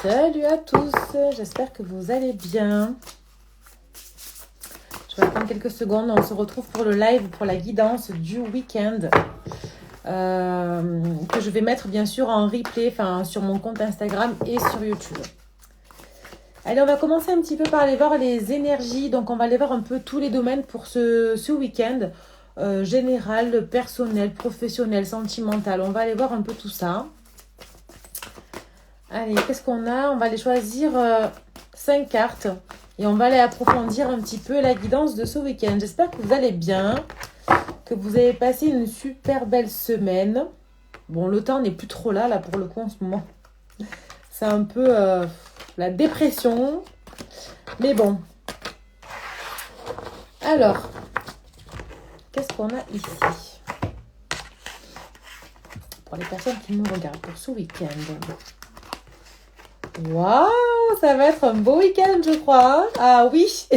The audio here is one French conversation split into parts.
Salut à tous, j'espère que vous allez bien. Je vais attendre quelques secondes, on se retrouve pour le live, pour la guidance du week-end. Que je vais mettre bien sûr en replay, sur mon compte Instagram et sur YouTube. Allez, on va commencer un petit peu par aller voir les énergies. Donc on va aller voir un peu tous les domaines pour ce week-end. Général, personnel, professionnel, sentimental. On va aller voir un peu tout ça. Allez, qu'est-ce qu'on a? On va aller choisir 5 cartes et on va aller approfondir un petit peu la guidance de ce week-end. J'espère que vous allez bien, que vous avez passé une super belle semaine. Bon, le temps n'est plus trop là pour le coup en ce moment. C'est un peu la dépression. Mais bon. Alors, qu'est-ce qu'on a ici? Pour les personnes qui nous regardent pour ce week-end. Waouh, ça va être un beau week-end, je crois. Ah oui.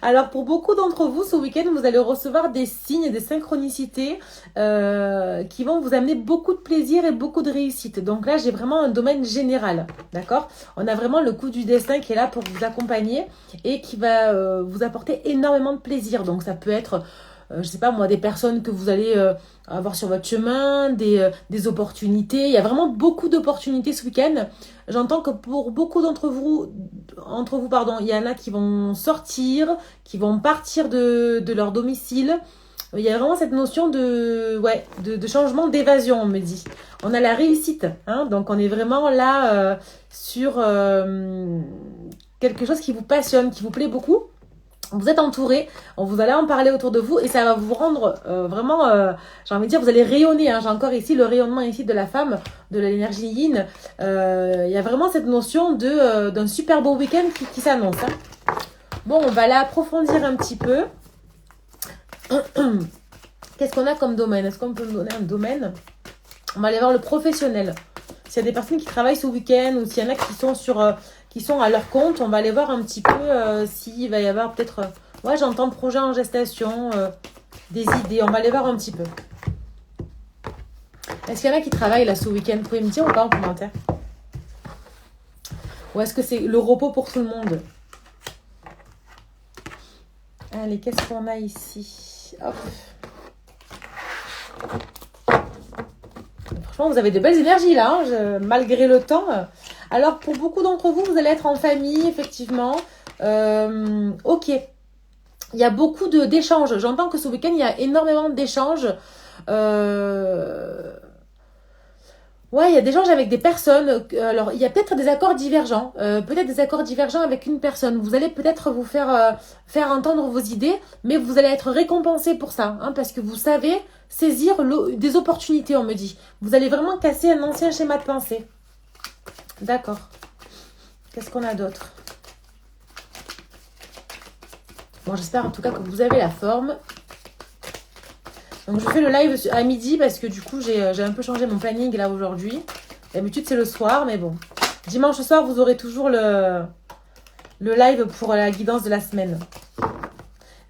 Alors, pour beaucoup d'entre vous, ce week-end, vous allez recevoir des signes, des synchronicités qui vont vous amener beaucoup de plaisir et beaucoup de réussite. Donc là, j'ai vraiment un domaine général, d'accord? On a vraiment le coup du destin qui est là pour vous accompagner et qui va vous apporter énormément de plaisir. Donc, ça peut être... je sais pas moi, des personnes que vous allez avoir sur votre chemin, des opportunités. Il y a vraiment beaucoup d'opportunités ce week-end. J'entends que pour beaucoup d'entre vous, il y en a qui vont sortir, qui vont partir de leur domicile. Il y a vraiment cette notion de changement, d'évasion, on me dit. On a la réussite, hein, donc on est vraiment là sur quelque chose qui vous passionne, qui vous plaît beaucoup. Vous êtes entouré, vous allez en parler autour de vous et ça va vous rendre vraiment, j'ai envie de dire, vous allez rayonner. Hein. J'ai encore ici le rayonnement ici de la femme, de l'énergie yin. Il y a vraiment cette notion d'un super beau week-end qui s'annonce. Hein. Bon, on va l'approfondir un petit peu. Qu'est-ce qu'on a comme domaine? Est-ce qu'on peut me donner un domaine? On va aller voir le professionnel. S'il y a des personnes qui travaillent ce week-end ou s'il y en a qui sont qui sont à leur compte, on va aller voir un petit peu s'il va y avoir peut-être... ouais, j'entends projet en gestation, des idées. On va aller voir un petit peu. Est-ce qu'il y en a qui travaillent là ce week-end? Vous pouvez me dire ou pas en commentaire? Ou est-ce que c'est le repos pour tout le monde? Allez, qu'est-ce qu'on a ici? Hop. Franchement, vous avez de belles énergies là, hein, malgré le temps. Alors, pour beaucoup d'entre vous, vous allez être en famille, effectivement. Ok. Il y a beaucoup d'échanges. J'entends que ce week-end, il y a énormément d'échanges. Ouais, il y a des échanges avec des personnes. Alors, il y a peut-être des accords divergents. Peut-être des accords divergents avec une personne. Vous allez peut-être vous faire entendre vos idées, mais vous allez être récompensé pour ça. Hein, parce que vous savez saisir des opportunités, on me dit. Vous allez vraiment casser un ancien schéma de pensée. D'accord. Qu'est-ce qu'on a d'autre? Bon, j'espère en tout cas que vous avez la forme. Donc, je fais le live à midi parce que du coup, j'ai un peu changé mon planning là aujourd'hui. D'habitude, c'est le soir, mais bon. Dimanche soir, vous aurez toujours le live pour la guidance de la semaine.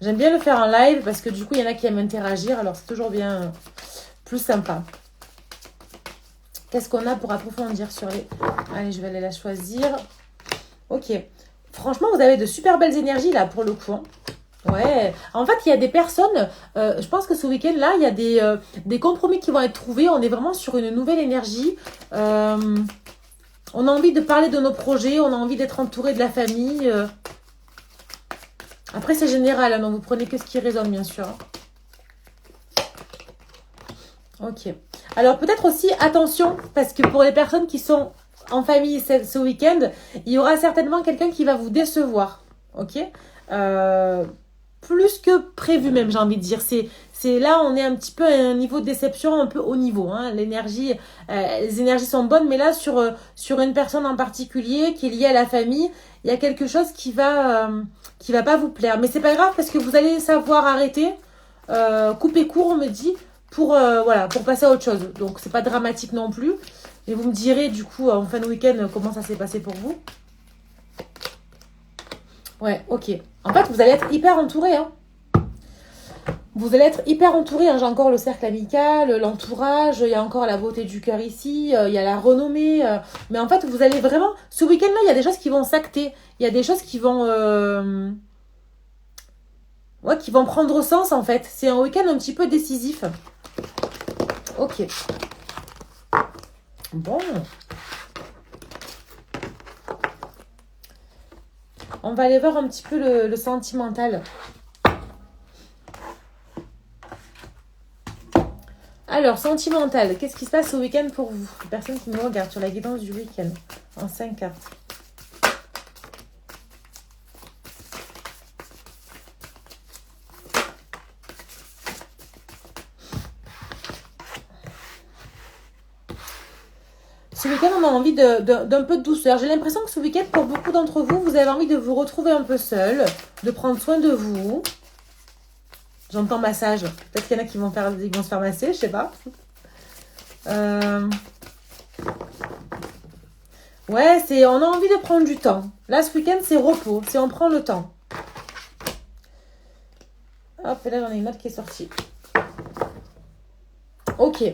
J'aime bien le faire en live parce que du coup, il y en a qui aiment interagir. Alors, c'est toujours bien plus sympa. Qu'est-ce qu'on a pour approfondir sur les... Allez, je vais aller la choisir. Ok. Franchement, vous avez de super belles énergies là pour le coup. Hein. Ouais. En fait, il y a des personnes... je pense que ce week-end-là, il y a des compromis qui vont être trouvés. On est vraiment sur une nouvelle énergie. On a envie de parler de nos projets. On a envie d'être entouré de la famille. Après, c'est général. Hein, donc, vous prenez que ce qui résonne, bien sûr. Ok. Alors, peut-être aussi, attention, parce que pour les personnes qui sont en famille ce week-end, il y aura certainement quelqu'un qui va vous décevoir. Ok. Plus que prévu même, j'ai envie de dire. C'est là, on est un petit peu à un niveau de déception un peu haut niveau. Hein. Les énergies sont bonnes, mais là, sur une personne en particulier qui est liée à la famille, il y a quelque chose qui va pas vous plaire. Mais c'est pas grave parce que vous allez savoir arrêter, couper court, on me dit, pour passer à autre chose. Donc, c'est pas dramatique non plus. Et vous me direz, du coup, en fin de week-end, comment ça s'est passé pour vous. Ouais, ok. En fait, vous allez être hyper entouré. Hein. Vous allez être hyper entouré, hein. J'ai encore le cercle amical, l'entourage, il y a encore la beauté du cœur ici, il y a la renommée. Mais en fait, vous allez vraiment... Ce week-end-là, il y a des choses qui vont s'acter. Il y a des choses qui vont... Ouais, qui vont prendre sens, en fait. C'est un week-end un petit peu décisif. Ok. Bon. On va aller voir un petit peu le sentimental. Alors, sentimental, qu'est-ce qui se passe ce week-end pour vous? Les personnes qui me regardent sur la guidance du week-end. En 5 cartes. Ce week-end, on a envie d'un peu de douceur. J'ai l'impression que ce week-end, pour beaucoup d'entre vous, vous avez envie de vous retrouver un peu seul, de prendre soin de vous. J'entends massage. Peut-être qu'il y en a qui vont se faire masser, je sais pas. Ouais, on a envie de prendre du temps. Là, ce week-end, c'est repos. C'est on prend le temps. Hop, et là, j'en ai une autre qui est sortie. Ok.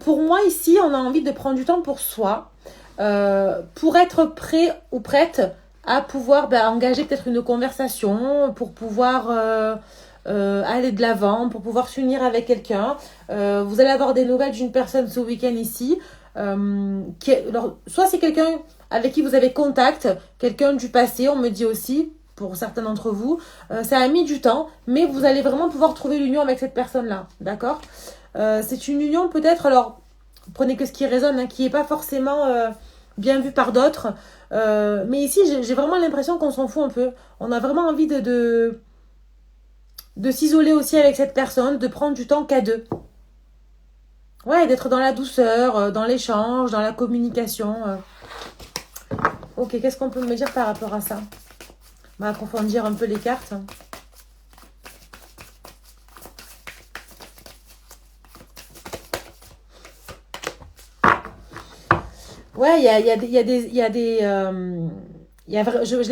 Pour moi, ici, on a envie de prendre du temps pour soi. Pour être prêt ou prête à pouvoir engager peut-être une conversation, pour pouvoir aller de l'avant, pour pouvoir s'unir avec quelqu'un. Vous allez avoir des nouvelles d'une personne ce week-end ici. Alors, soit c'est quelqu'un avec qui vous avez contact, quelqu'un du passé, on me dit aussi, pour certains d'entre vous. Ça a mis du temps, mais vous allez vraiment pouvoir trouver l'union avec cette personne-là. D'accord ? C'est une union peut-être, alors prenez que ce qui résonne, hein, qui n'est pas forcément bien vu par d'autres. Mais ici, j'ai vraiment l'impression qu'on s'en fout un peu. On a vraiment envie de s'isoler aussi avec cette personne, de prendre du temps qu'à deux. Ouais, d'être dans la douceur, dans l'échange, dans la communication. Ok, qu'est-ce qu'on peut me dire par rapport à ça? On va approfondir un peu les cartes. Ouais, j'ai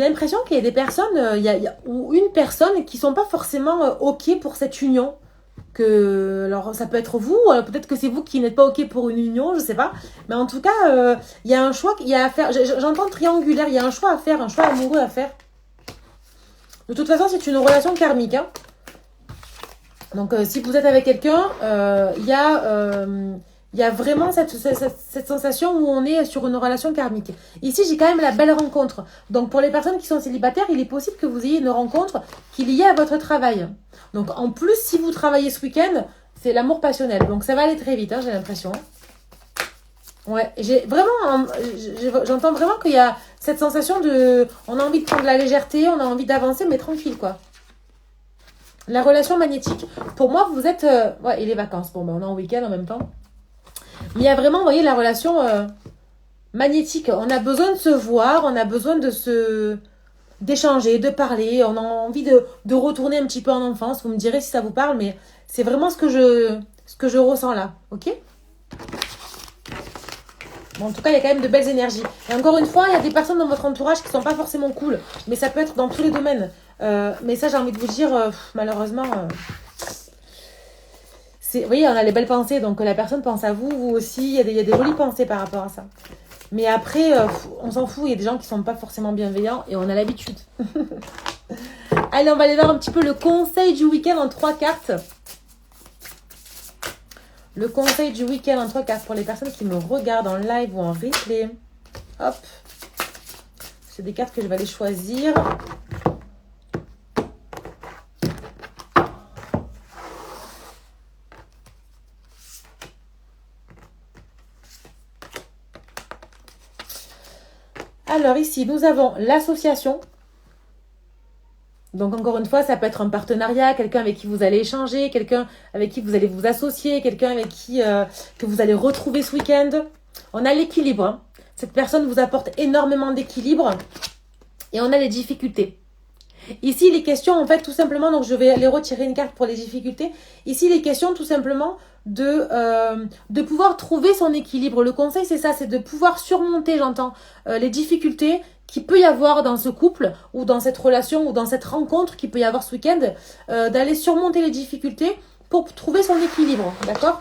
l'impression qu'il y a des personnes, ou une personne qui sont pas forcément ok pour cette union. Alors ça peut être vous, peut-être que c'est vous qui n'êtes pas ok pour une union, je sais pas. Mais en tout cas, il y a un choix qu'il y a à faire. J'entends triangulaire, il y a un choix à faire, un choix amoureux à faire. De toute façon, c'est une relation karmique. Hein. Donc si vous êtes avec quelqu'un, il y a vraiment cette sensation où on est sur une relation karmique. Ici, j'ai quand même la belle rencontre. Donc, pour les personnes qui sont célibataires, il est possible que vous ayez une rencontre qui est liée à votre travail. Donc, en plus, si vous travaillez ce week-end, c'est l'amour passionnel. Donc, ça va aller très vite, hein, j'ai l'impression. Ouais, j'entends vraiment qu'il y a cette sensation de... On a envie de prendre de la légèreté, on a envie d'avancer, mais tranquille, quoi. La relation magnétique. Pour moi, vous êtes... ouais, et les vacances. Bon, on est en week-end en même temps. Mais il y a vraiment, vous voyez, la relation magnétique. On a besoin de se voir, on a besoin d'échanger, de parler. On a envie de retourner un petit peu en enfance. Vous me direz si ça vous parle, mais c'est vraiment ce que je ressens là. Ok ? Bon, en tout cas, il y a quand même de belles énergies. Et encore une fois, il y a des personnes dans votre entourage qui ne sont pas forcément cool. Mais ça peut être dans tous les domaines. Mais ça, j'ai envie de vous dire, malheureusement... vous voyez, on a les belles pensées, donc la personne pense à vous, vous aussi, il y a des jolies pensées par rapport à ça. Mais après, on s'en fout, il y a des gens qui sont pas forcément bienveillants et on a l'habitude. Allez, on va aller voir un petit peu le conseil du week-end en 3 cartes. Le conseil du week-end en 3 cartes pour les personnes qui me regardent en live ou en replay. Hop. C'est des cartes que je vais aller choisir. Alors ici, nous avons l'association. Donc encore une fois, ça peut être un partenariat, quelqu'un avec qui vous allez échanger, quelqu'un avec qui vous allez vous associer, quelqu'un avec qui que vous allez retrouver ce week-end. On a l'équilibre. Hein. Cette personne vous apporte énormément d'équilibre. Et on a les difficultés. Ici, les questions, en fait, tout simplement, donc je vais aller retirer une carte pour les difficultés. Ici, les questions, tout simplement, de pouvoir trouver son équilibre. Le conseil, c'est ça, c'est de pouvoir surmonter, j'entends, les difficultés qu'il peut y avoir dans ce couple, ou dans cette relation, ou dans cette rencontre qu'il peut y avoir ce week-end, d'aller surmonter les difficultés pour trouver son équilibre, d'accord?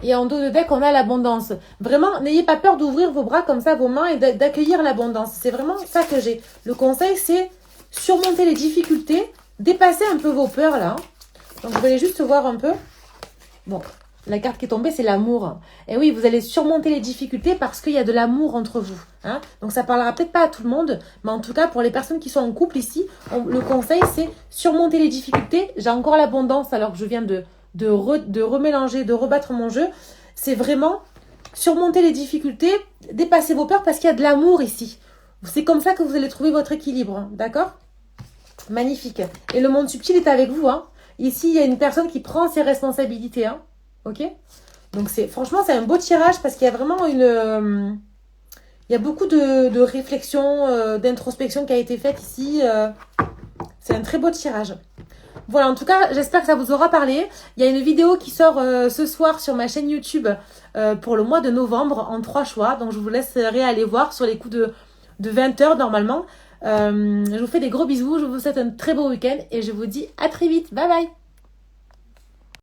Et en dos de deck, on a l'abondance. Vraiment, n'ayez pas peur d'ouvrir vos bras comme ça, vos mains, et d'accueillir l'abondance. C'est vraiment ça que j'ai. Le conseil, c'est surmonter les difficultés, dépasser un peu vos peurs, là. Donc, je vais aller juste voir un peu. Bon, la carte qui est tombée, c'est l'amour. Et oui, vous allez surmonter les difficultés parce qu'il y a de l'amour entre vous. Hein. Donc, ça parlera peut-être pas à tout le monde, mais en tout cas, pour les personnes qui sont en couple ici, le conseil, c'est surmonter les difficultés. J'ai encore l'abondance alors que je viens de remélanger, de rebattre mon jeu. C'est vraiment surmonter les difficultés, dépasser vos peurs parce qu'il y a de l'amour ici. C'est comme ça que vous allez trouver votre équilibre. Hein, d'accord? Magnifique. Et le monde subtil est avec vous. Hein. Ici, il y a une personne qui prend ses responsabilités. Hein. Ok? Donc, franchement, c'est un beau tirage parce qu'il y a vraiment une... il y a beaucoup de réflexion, d'introspection qui a été faite ici. C'est un très beau tirage. Voilà, en tout cas, j'espère que ça vous aura parlé. Il y a une vidéo qui sort ce soir sur ma chaîne YouTube pour le mois de novembre en 3 choix. Donc, je vous laisserai aller voir sur les coups de 20 h normalement. Je vous fais des gros bisous. Je vous souhaite un très beau week-end et je vous dis à très vite. Bye bye!